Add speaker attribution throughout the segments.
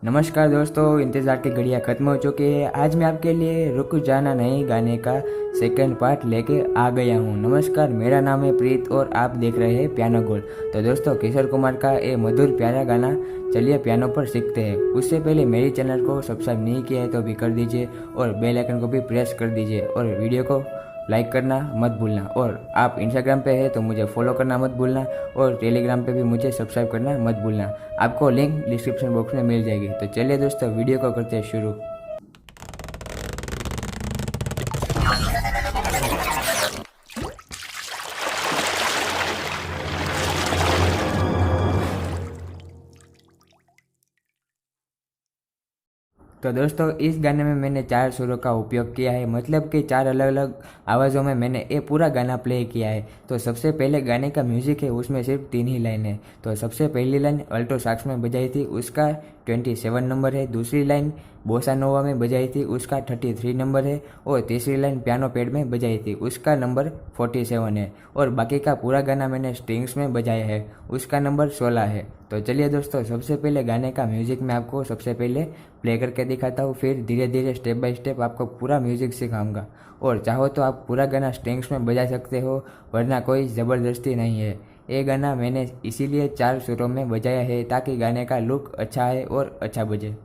Speaker 1: नमस्कार दोस्तों, इंतज़ार की घड़ियाँ ख़त्म हो चुकी है। आज मैं आपके लिए रुक जाना नहीं गाने का सेकंड पार्ट लेके आ गया हूँ। नमस्कार, मेरा नाम है प्रीत और आप देख रहे हैं पियानो गोल्ड। तो दोस्तों, किशोर कुमार का ये मधुर प्यारा गाना चलिए पियानो पर सीखते हैं। उससे पहले मेरी चैनल को सब्सक्राइब नहीं किया है तो भी कर दीजिए और बेल आइकन को भी प्रेस कर दीजिए और वीडियो को लाइक करना मत भूलना। और आप इंस्टाग्राम पे है तो मुझे फॉलो करना मत भूलना और टेलीग्राम पे भी मुझे सब्सक्राइब करना मत भूलना। आपको लिंक डिस्क्रिप्शन बॉक्स में मिल जाएगी। तो चलिए दोस्तों, वीडियो को करते हैं शुरू। तो दोस्तों, इस गाने में मैंने 4 सुरों का उपयोग किया है, मतलब कि 4 अलग अलग आवाज़ों में मैंने ये पूरा गाना प्ले किया है। तो सबसे पहले गाने का म्यूज़िक है, उसमें सिर्फ 3 ही लाइन है। तो सबसे पहली लाइन अल्टो साक्स में बजाई थी, उसका 27 नंबर है। दूसरी लाइन बोसा नोवा में बजाई थी, उसका 33 नंबर है। और तीसरी लाइन पियानो पैड में बजाई थी, उसका नंबर 47 है। और बाकी का पूरा गाना मैंने स्ट्रिंग्स में बजाया है, उसका नंबर 16 है। तो चलिए दोस्तों, सबसे पहले गाने का म्यूज़िक मैं आपको सबसे पहले प्ले करके दिखाता हूँ, फिर धीरे धीरे स्टेप बाय स्टेप आपको पूरा म्यूज़िक सिखाऊंगा। और चाहो तो आप पूरा गाना स्ट्रिंग्स में बजा सकते हो, वरना कोई ज़बरदस्ती नहीं है। ये गाना मैंने इसीलिए 4 सुरों में बजाया है ताकि गाने का लुक अच्छा है और अच्छा बजे।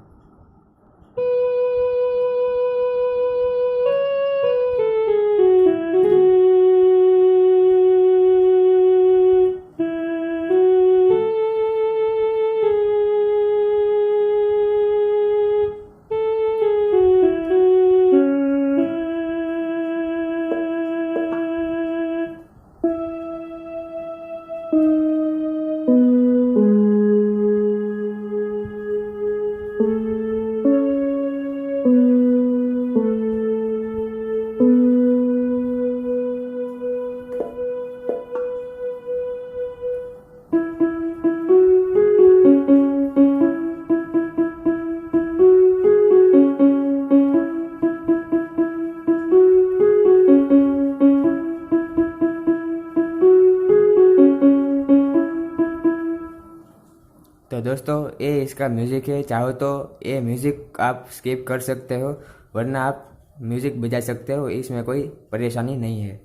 Speaker 1: तो दोस्तों, ये इसका म्यूज़िक है। चाहो तो ये म्यूज़िक आप स्किप कर सकते हो, वरना आप म्यूज़िक बजा सकते हो, इसमें कोई परेशानी नहीं है।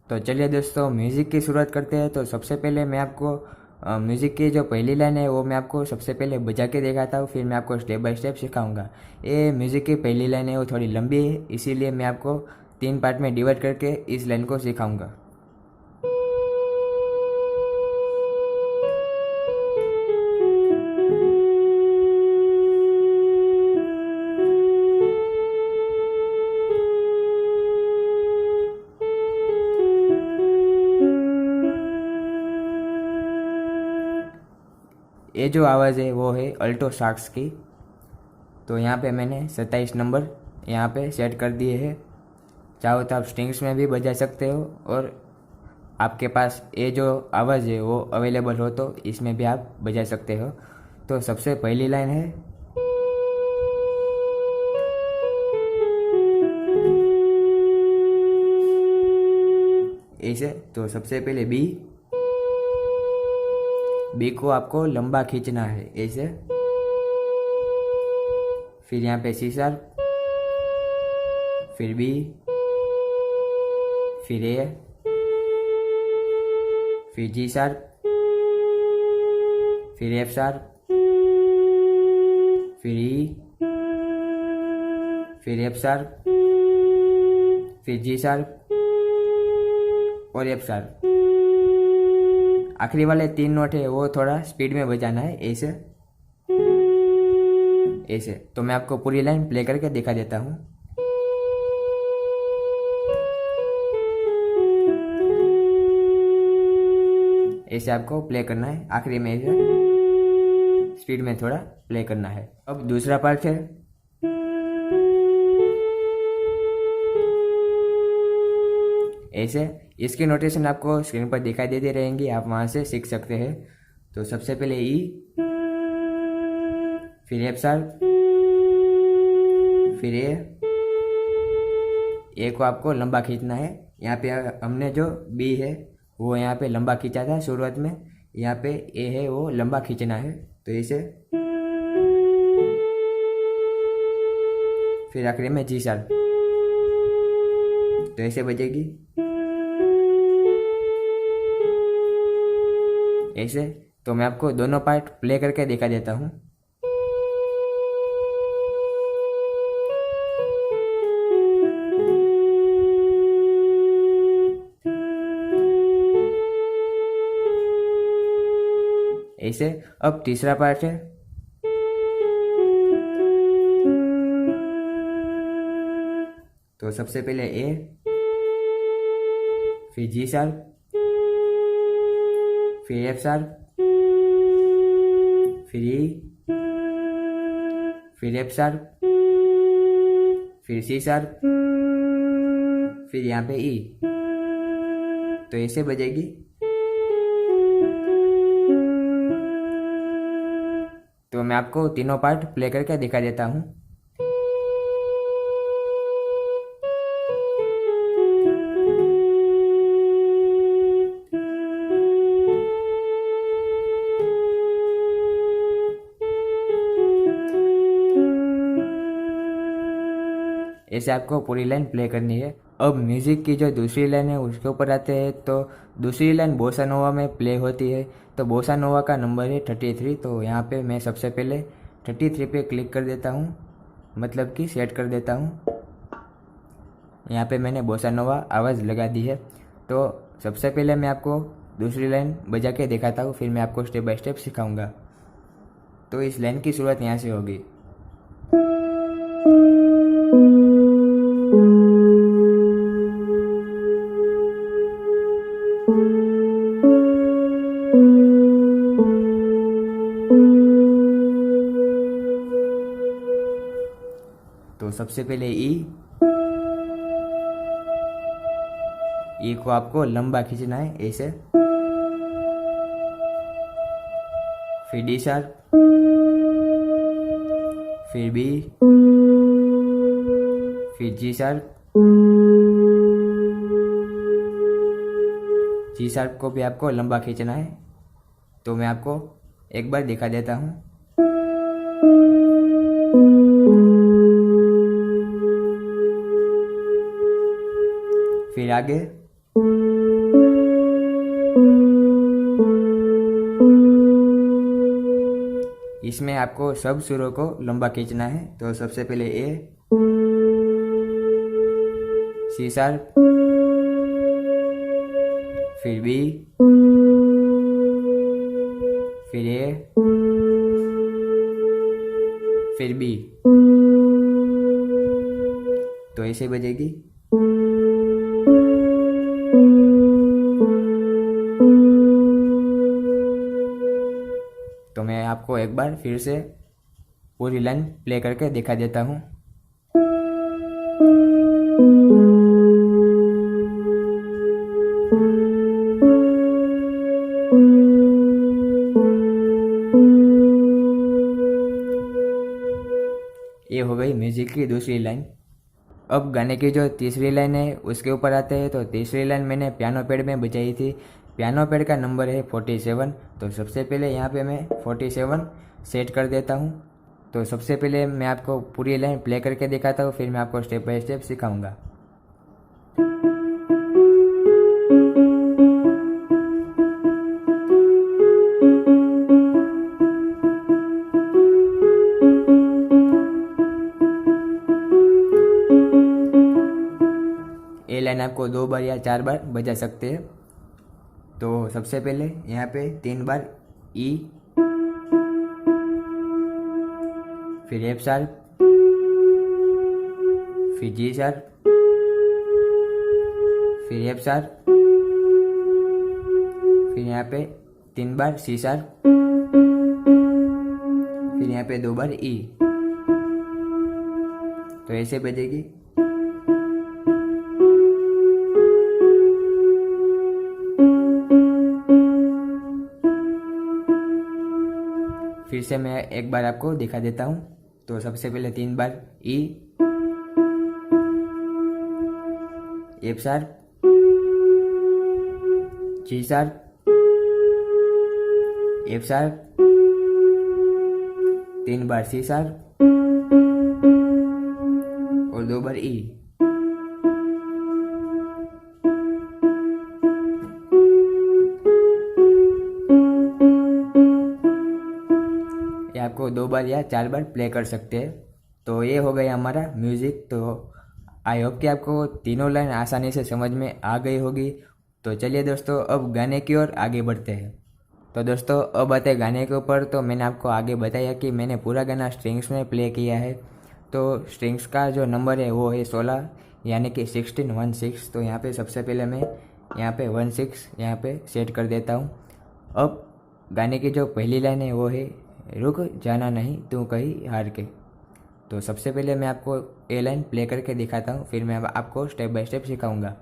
Speaker 1: तो चलिए दोस्तों, म्यूज़िक की शुरुआत करते हैं। तो सबसे पहले मैं आपको म्यूज़िक की जो पहली लाइन है वो मैं आपको सबसे पहले बजा के दिखाता हूँ, फिर मैं आपको स्टेप बाय स्टेप सिखाऊंगा। ये म्यूज़िक की पहली लाइन है वो थोड़ी लंबी है, इसीलिए मैं आपको 3 पार्ट में डिवाइड करके इस लाइन को सिखाऊंगा। ये जो आवाज़ है वो है अल्टो साक्स की। तो यहाँ पे मैंने 27 नंबर यहाँ पे सेट कर दिए हैं। चाहो तो आप स्ट्रिंग्स में भी बजा सकते हो, और आपके पास ये जो आवाज़ है वो अवेलेबल हो तो इसमें भी आप बजा सकते हो। तो सबसे पहली लाइन है ऐसे। तो सबसे पहले बी को आपको लंबा खींचना है ऐसे। फिर यहाँ पे सी शार्प, फिर बी, फिर ए, फिर जी शार्प, फिर एफ शार्प, फिर ई, फिर एफ शार्प, फिर जी शार्प और एफ शार्प। आखिरी वाले 3 नोट है वो थोड़ा स्पीड में बजाना है ऐसे ऐसे। तो मैं आपको पूरी लाइन प्ले करके दिखा देता हूँ। ऐसे आपको प्ले करना है, आखिरी में ऐसे स्पीड में थोड़ा प्ले करना है। अब दूसरा पार्ट है, ऐसे इसकी नोटेशन आपको स्क्रीन पर दिखाई देती रहेंगी, आप वहाँ से सीख सकते हैं। तो सबसे पहले ई, फिर एफ शार्प, फिर ए को आपको लंबा खींचना है। यहाँ पे हमने जो बी है वो यहाँ पे लंबा खींचा था शुरुआत में, यहाँ पे ए है वो लंबा खींचना है। तो इसे फिर आखिरी में जी शार्प, तो ऐसे बजेगी ऐसे। तो मैं आपको दोनों पार्ट प्ले करके दिखा देता हूँ। ऐसे अब तीसरा पार्ट है, तो सबसे पहले ए, फिर जी शार्प, फिर एफ शार्प, फिर ई, फिर एफ शार्प, फिर सी शार्प, फिर यहाँ पे ई। तो ऐसे बजेगी। तो मैं आपको तीनों पार्ट प्ले करके दिखा देता हूँ। ऐसे आपको पूरी लाइन प्ले करनी है। अब म्यूजिक की जो दूसरी लाइन है उसके ऊपर आते हैं। तो दूसरी लाइन बोसा नोवा में प्ले होती है। तो बोसा नोवा का नंबर है 33। तो यहाँ पे मैं सबसे पहले 33 पे क्लिक कर देता हूँ, मतलब कि सेट कर देता हूँ। यहाँ पे मैंने बोसा नोवा आवाज़ लगा दी है। तो सबसे पहले मैं आपको दूसरी लाइन बजा के दिखाता हूँ, फिर मैं आपको स्टेप बाय स्टेप सिखाऊंगा। तो इस लाइन की शुरुआत यहाँ से होगी। तो सबसे पहले ई को आपको लंबा खींचना है ऐसे, फिर डी शार्प, फिर बी, फिर जी शार्प, जी शार्प को भी आपको लंबा खींचना है। तो मैं आपको एक बार दिखा देता हूँ। फिर आगे इसमें आपको सब सुरों को लंबा खींचना है। तो सबसे पहले ए, सी शार्प, फिर बी, फिर ए, फिर बी। तो ऐसे बजेगी। तो मैं आपको एक बार फिर से पूरी लाइन प्ले करके दिखा देता हूँ। ये हो गई म्यूजिक की दूसरी लाइन। अब गाने की जो तीसरी लाइन है उसके ऊपर आते हैं। तो तीसरी लाइन मैंने पियानो पैड में बजाई थी। पियानो पैड का नंबर है 47। तो सबसे पहले यहाँ पे मैं 47 सेट कर देता हूँ। तो सबसे पहले मैं आपको पूरी लाइन प्ले करके दिखाता हूँ, फिर मैं आपको स्टेप बाय स्टेप सिखाऊंगा। ये लाइन आपको 2 बार या 4 बार बजा सकते हैं। तो सबसे पहले यहाँ पे 3 बार ई, फिर एफ शार्प, फिर जी शार्प, फिर एफ शार्प, फिर यहाँ पे 3 बार सी शार्प, फिर यहाँ पे 2 बार ई। तो ऐसे बजेगी। फिर से मैं एक बार आपको दिखा देता हूँ। तो सबसे पहले 3 बार E, F sharp, G sharp, F sharp, 3 बार सी शार्प और 2 बार ई। ये आपको 2 बार या 4 बार प्ले कर सकते हैं। तो ये हो गया हमारा म्यूज़िक। तो आई होप कि आपको तीनों लाइन आसानी से समझ में आ गई होगी। तो चलिए दोस्तों, अब गाने की ओर आगे बढ़ते हैं। तो दोस्तों, अब आते हैं गाने के ऊपर। तो मैंने आपको आगे बताया कि मैंने पूरा गाना स्ट्रिंग्स में प्ले किया है। तो स्ट्रिंग्स का जो नंबर है वो है 16, यानी कि 16 तो यहाँ पे सबसे पहले मैं यहाँ पे 16 यहाँ पे सेट कर देता हूँ। अब गाने की जो पहली लाइन है वो है रुक जाना नहीं तू कहीं हार के। तो सबसे पहले मैं आपको ए लाइन प्ले करके दिखाता हूँ, फिर मैं आपको स्टेप बाय स्टेप सिखाऊंगा।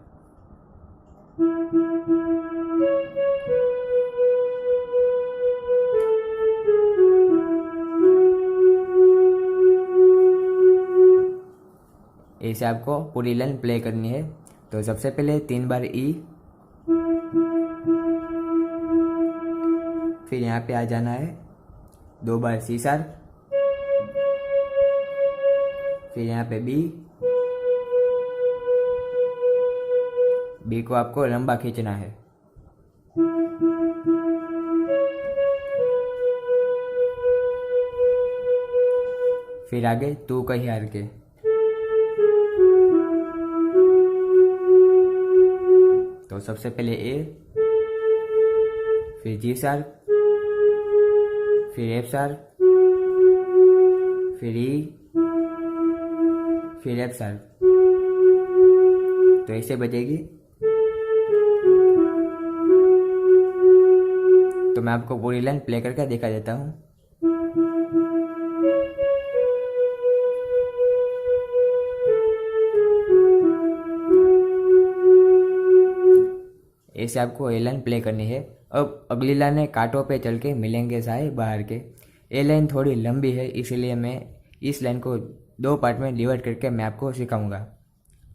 Speaker 1: ऐसे आपको पूरी लाइन प्ले करनी है। तो सबसे पहले 3 बार ई, फिर यहाँ पे आ जाना है 2 बार सी शार्प, फिर यहाँ पे बी को आपको लंबा खींचना है। फिर आगे तू कहीं हार के। तो सबसे पहले ए, फिर जी शार्प, फिर एफ शार्प, फिर ई, फिर एफ शार्प। तो ऐसे बजेगी। तो मैं आपको पूरी लाइन प्ले करके दिखा देता हूँ। ऐसे आपको ए लाइन प्ले करनी है। अब अगली लाइन है कांटों पे चल के मिलेंगे साए बाहर के। ए लाइन थोड़ी लंबी है, इसलिए मैं इस लाइन को 2 पार्ट में डिवाइड करके मैं आपको सिखाऊंगा।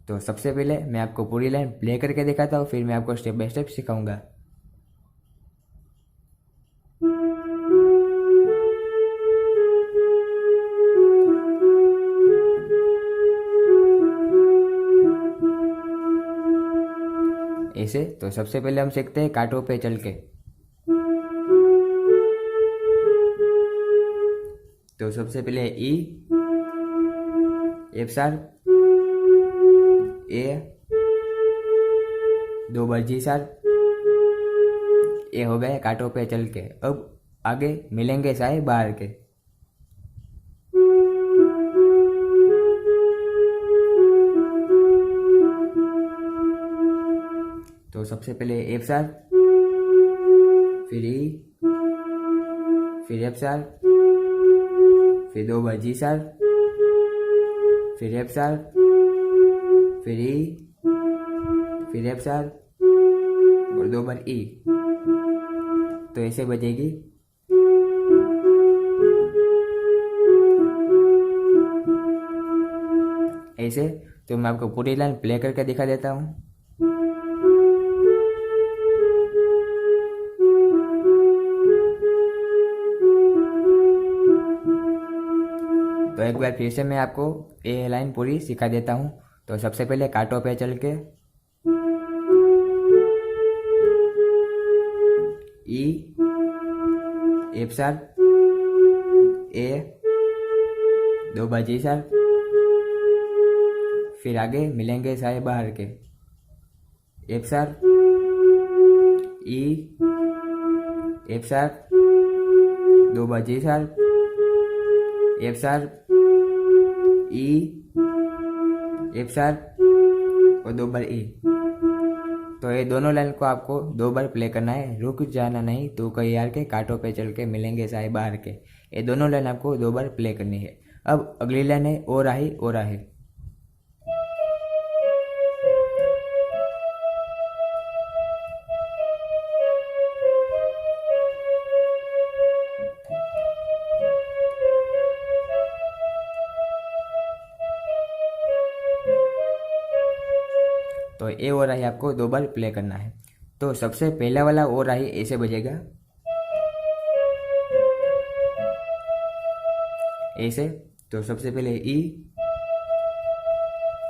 Speaker 1: तो सबसे पहले मैं आपको पूरी लाइन प्ले करके दिखाता हूँ, फिर मैं आपको स्टेप बाय स्टेप सिखाऊंगा। ऐसे। तो सबसे पहले हम सीखते हैं कांटों पे चल के। तो सबसे पहले ई, एफ शार्प, ए, 2 बार जी शार्प। ये हो गया कांटों पे चल के। अब आगे मिलेंगे साए बाहर के। तो सबसे पहले एफ शार्प, फिर ई, फिर एफ शार्प, फिर 2 बार जी शार्प, फिर एफ शार्प, फिर ई, फिर एफ शार्प और 2 बार ई। तो ऐसे बजेगी। ऐसे। तो मैं आपको पूरी लाइन प्ले करके दिखा देता हूँ। तो एक बार फिर से मैं आपको ये लाइन पूरी सिखा देता हूँ। तो सबसे पहले कांटों पे चल के ई, एफ शार्प, ए, 2 बार जी शार्प, फिर आगे मिलेंगे साए बाहर के। एफ शार्प, ई, एफ शार्प, 2 बार जी शार्प, एफ शार्प, ई, एफ शार्प और 2 बार ई। तो ये दोनों लाइन को आपको 2 बार प्ले करना है। रुक जाना नहीं तू कहीं यार के, कांटों पे चल के मिलेंगे साए बाहर के। ये दोनों लाइन आपको 2 बार प्ले करनी है। अब अगली लाइन है ओ राही ओ राही। तो ए ओ राही आपको 2 बार प्ले करना है। तो सबसे पहला वाला ओ राही ऐसे बजेगा, ऐसे। तो सबसे पहले ई,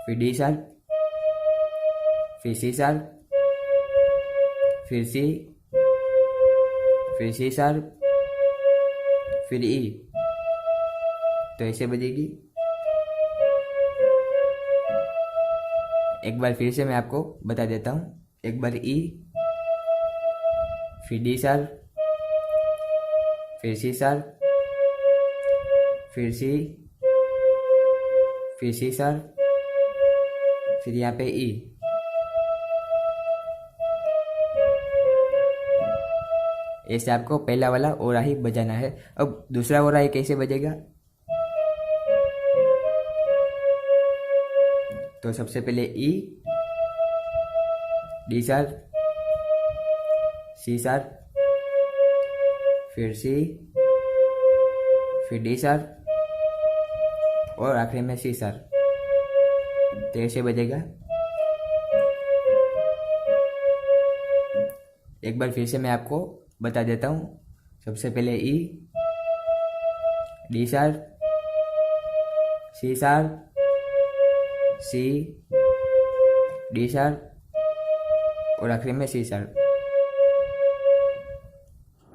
Speaker 1: फिर डी शार्प, फिर सी शार्प, फिर सी, फिर सी शार्प, फिर ई। तो ऐसे बजेगी। एक बार फिर से मैं आपको बता देता हूँ। एक बार ई, फिर डी शार्प, फिर सी शार्प, फिर सी, फिर सी शार्प, फिर यहाँ पे ई। ऐसे आपको पहला वाला ओराही बजाना है। अब दूसरा ओराही कैसे बजेगा? तो सबसे पहले ई, डी शार्प, सी शार्प, फिर सी, फिर डी शार्प और आखिरी में सी शार्प। तो ऐसे बजेगा। एक बार फिर से मैं आपको बता देता हूँ। सबसे पहले ई, डी शार्प, सी शार्प, सी, डी शार्प और आखिरी में सी शार्प।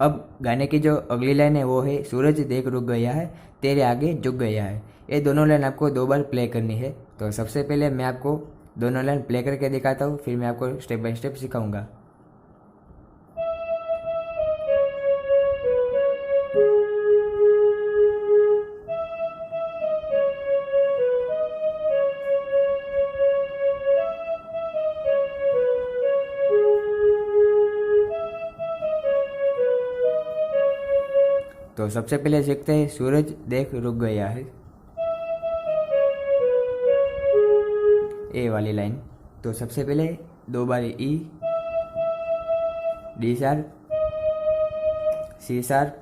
Speaker 1: अब गाने की जो अगली लाइन है वो है सूरज देख रुक गया है, तेरे आगे झुक गया है। ये दोनों लाइन आपको 2 बार प्ले करनी है। तो सबसे पहले मैं आपको दोनों लाइन प्ले करके दिखाता हूँ, फिर मैं आपको स्टेप बाय स्टेप सिखाऊंगा। तो सबसे पहले सीखते हैं सूरज देख रुक गया है, ए वाली लाइन। तो सबसे पहले 2 बार ई, डी शार्प, सी शार्प,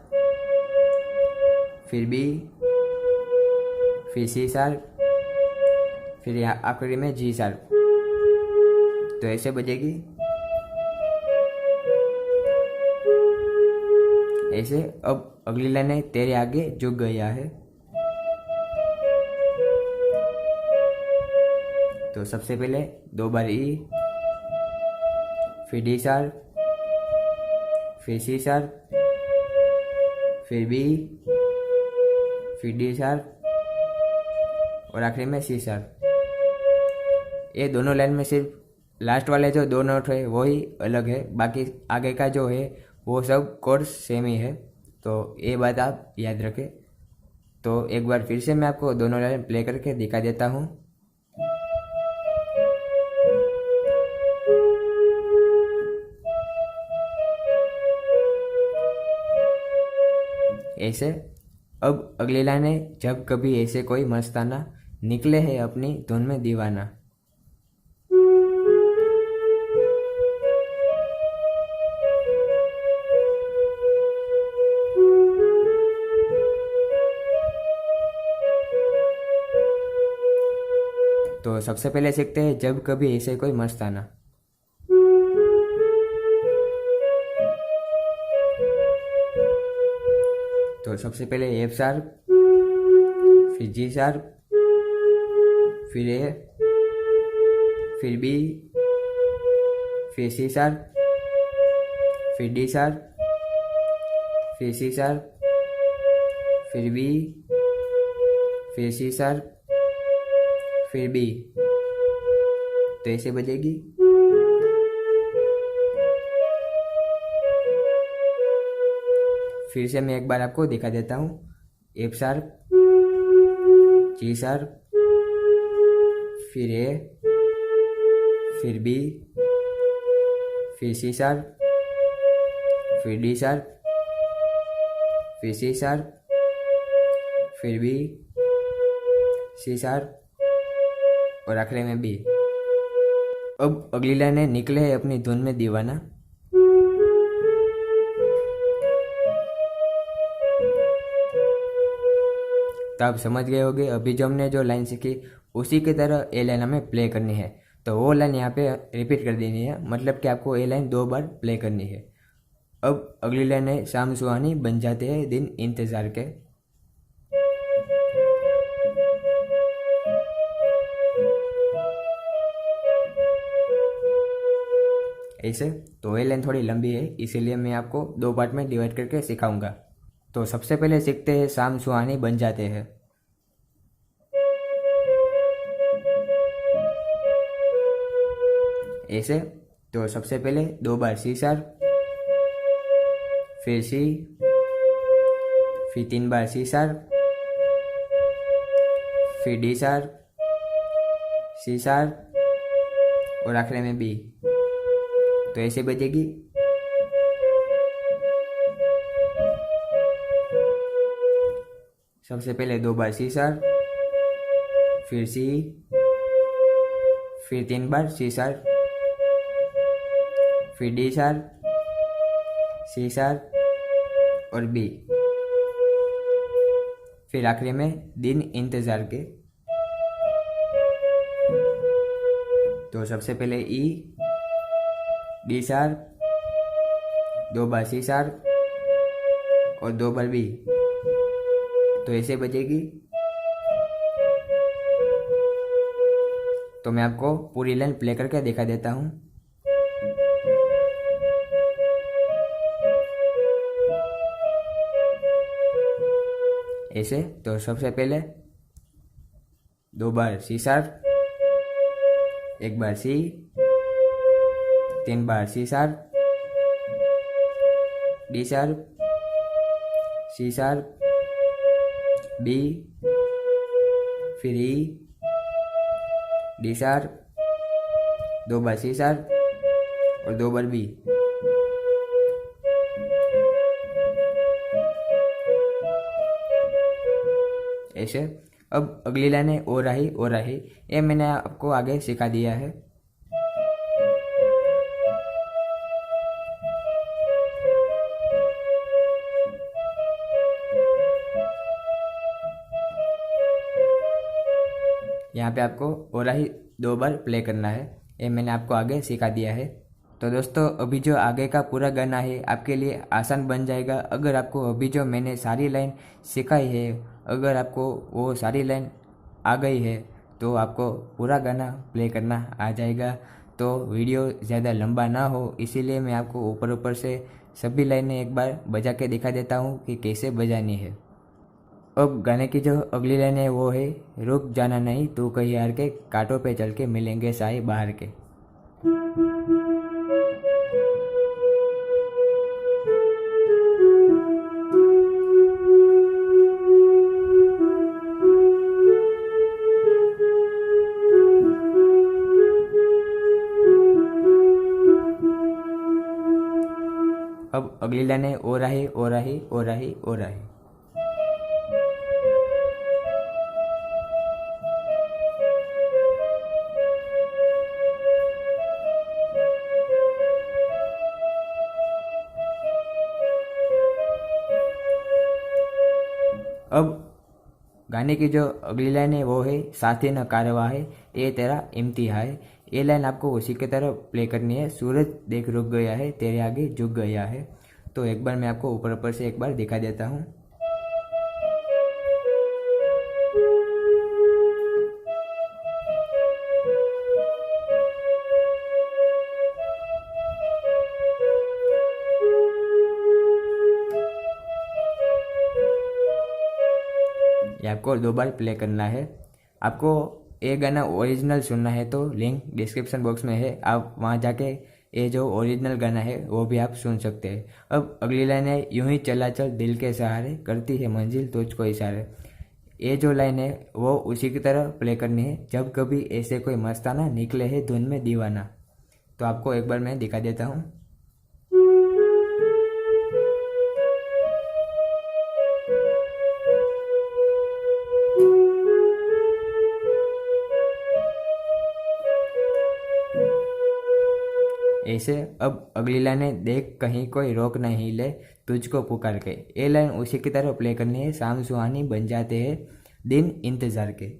Speaker 1: फिर बी, फिर सी शार्प, फिर यहाँ आखिरी में जी शार्प। तो ऐसे बजेगी। ऐसे। अब अगली लाइन है तेरे आगे झुक गया है। तो सबसे पहले 2 बार ई, फिर डी शार्प, फिर सी शार्प, फिर बी, फिर डी शार्प और आखिरी में सी शार्प। ये दोनों लाइन में सिर्फ लास्ट वाले जो 2 नोट है वो ही अलग है, बाकी आगे का जो है वो सब कोर्स सेम ही है। तो ये बात आप याद रखें। तो एक बार फिर से मैं आपको दोनों लाइन प्ले करके दिखा देता हूँ। ऐसे। अब अगली लाइन है जब कभी ऐसे कोई मस्ताना निकले है अपनी धुन में दीवाना। तो सबसे पहले सीखते हैं जब कभी ऐसे कोई मस्ताना। तो सबसे पहले एफ शार्प, फिर जी शार्प, फिर ए, फिर बी, फिर सी शार्प, फिर डी शार्प, फिर सी शार्प, फिर बी, फिर सी शार्प, फिर बी। तो ऐसे बजेगी। फिर से मैं एक बार आपको दिखा देता हूँ। एफ शार्प, जी शार्प, फिर ए, फिर बी, फिर सी शार्प, फिर डी शार्प, फिर सी शार्प, फिर बी, सी शार्प और आखिरी में बी। अब अगली लाइन है निकले है अपनी धुन में दीवाना। तो आप समझ गए होंगे अभी जो हमने जो लाइन सीखी उसी की तरह ए लाइन हमें प्ले करनी है। तो वो लाइन यहाँ पे रिपीट कर देनी है, मतलब कि आपको ए लाइन 2 बार प्ले करनी है। अब अगली लाइन है शाम सुहानी बन जाते हैं दिन इंतजार के। ऐसे तो ये लाइन थोड़ी लंबी है, इसीलिए मैं आपको 2 पार्ट में डिवाइड करके सिखाऊंगा। तो सबसे पहले सीखते हैं शाम सुहानी बन जाते हैं। ऐसे तो सबसे पहले 2 बार सी शार्प, फिर सी, फिर 3 बार सी शार्प, फिर डी शार्प, सी शार्प और आखिर में बी। तो ऐसे बजेगी। सबसे पहले 2 बार सी शार्प, फिर सी, फिर 3 बार सी शार्प, फिर डी शार्प, सी शार्प और बी। फिर आखिरी में दिन इंतजार के। तो सबसे पहले ई, डी शार्प, 2 बार सी शार्प और 2 बार बी। तो ऐसे बजेगी। तो मैं आपको पूरी लाइन प्ले करके दिखा देता हूँ। ऐसे तो सबसे पहले 2 बार सी शार्प, 1 बार सी, 3 बार C sharp, D sharp, C sharp, B, फिर ई, डी शार्प, 2 बार सी शार्प और 2 बार बी। ऐसे अब अगली लाइन है ओ राही, ये मैंने आपको आगे सिखा दिया है। यहाँ पे आपको ओ राही 2 बार प्ले करना है, ये मैंने आपको आगे सिखा दिया है। तो दोस्तों अभी जो आगे का पूरा गाना है आपके लिए आसान बन जाएगा अगर आपको अभी जो मैंने सारी लाइन सिखाई है, अगर आपको वो सारी लाइन आ गई है तो आपको पूरा गाना प्ले करना आ जाएगा। तो वीडियो ज़्यादा लंबा ना हो इसीलिए मैं आपको ऊपर से सभी लाइनें एक बार बजा के दिखा देता हूँ कि कैसे बजानी है। अब गाने की जो अगली लाइन है वो है रुक जाना नहीं तू कहीं हार के, कांटों पे चल के मिलेंगे साए बाहर के। अब अगली लाइन है ओ राही ओ राही ओ राही ओ राही। अब गाने की जो अगली लाइन है वो है साथी न कारवा है ये तेरा इम्तिहा है। ये लाइन आपको उसी की तरह प्ले करनी है। सूरज देख रुक गया है तेरे आगे झुक गया है। तो एक बार मैं आपको ऊपर से एक बार दिखा देता हूँ। ये आपको 2 बार प्ले करना है। आपको ये गाना ओरिजिनल सुनना है तो लिंक डिस्क्रिप्शन बॉक्स में है, आप वहाँ जाके ये जो ओरिजिनल गाना है वो भी आप सुन सकते हैं। अब अगली लाइन है यूं ही चला चल दिल के सहारे, करती है मंजिल तुझको इशारे। ये जो लाइन है वो उसी की तरह प्ले करनी है जब कभी ऐसे कोई मस्ताना निकले है धुन में दीवाना। तो आपको एक बार मैं दिखा देता हूँ। ऐसे अब अगली लाइन है, देख कहीं कोई रोक नहीं ले तुझको पुकार के। ये लाइन उसी की तरह प्ले करनी है। शाम सुहानी बन जाते हैं दिन इंतजार के।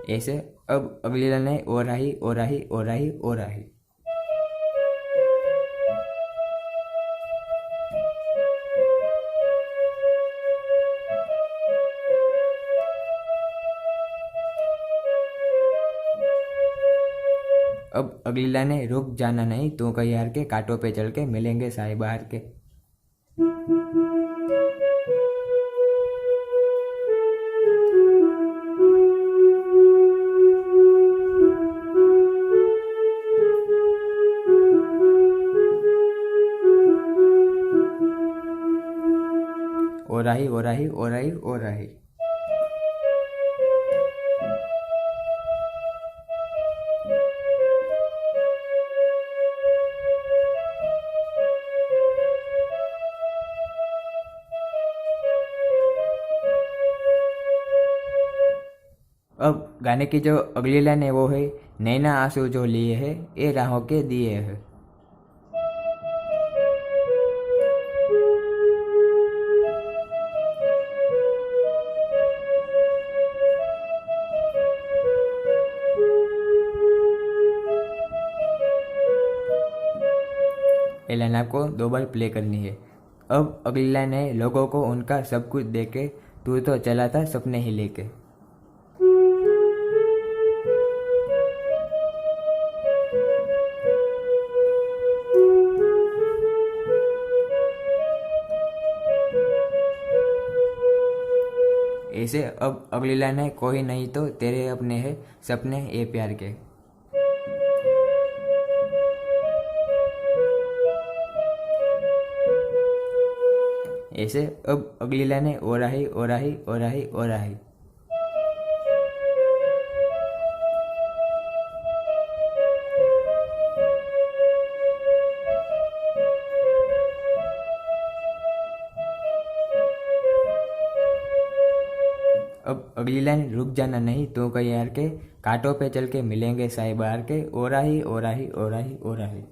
Speaker 1: ऐसे अब अगली लाइन है, ओ राही ओ राही ओ राही ओ राही। अब अगली लाइन है, रुक जाना नहीं तू कहीं हार के, कांटों पे चल के मिलेंगे साए बाहर के। ओ राही ओ राही ओ राही ओ राही। अब गाने की जो अगली लाइन है वो है, नैना आंसू जो लिए है ये राहों के दिए है। ये लाइन आपको 2 बार प्ले करनी है। अब अगली लाइन है, लोगों को उनका सब कुछ देके तू तो चला था सपने ही लेके। ऐसे अब अगली लाइन है, कोई नहीं तो तेरे अपने है सपने ये प्यार के। ऐसे अब अगली लाइन है, ओ राही ओ राही ओ राही ओ राही। अब अगली लाइन, रुक जाना नहीं तू कहीं हार के, कांटों पे चल के मिलेंगे साए बाहर के। ओ राही ओ राही ओ राही ओ राही।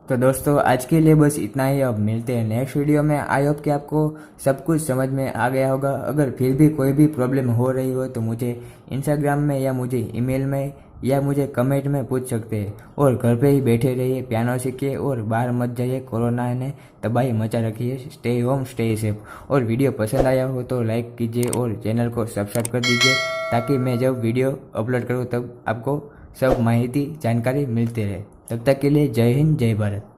Speaker 1: तो दोस्तों आज के लिए बस इतना ही। अब मिलते हैं नेक्स्ट वीडियो में। आई होप कि आपको सब कुछ समझ में आ गया होगा। अगर फिर भी कोई भी प्रॉब्लम हो रही हो तो मुझे इंस्टाग्राम में या मुझे ईमेल में या मुझे कमेंट में पूछ सकते हैं। और घर पे ही बैठे रहिए, पियानो सीखिए और बाहर मत जाइए। कोरोना ने तबाही मचा रखी है। Stay home stay safe. और वीडियो पसंद आया हो तो लाइक कीजिए और चैनल को सब्सक्राइब कर दीजिए, ताकि मैं जब वीडियो अपलोड करूँ तब आपको सब माहिती जानकारी मिलती रहे। तब तक के लिए जय हिंद जय भारत।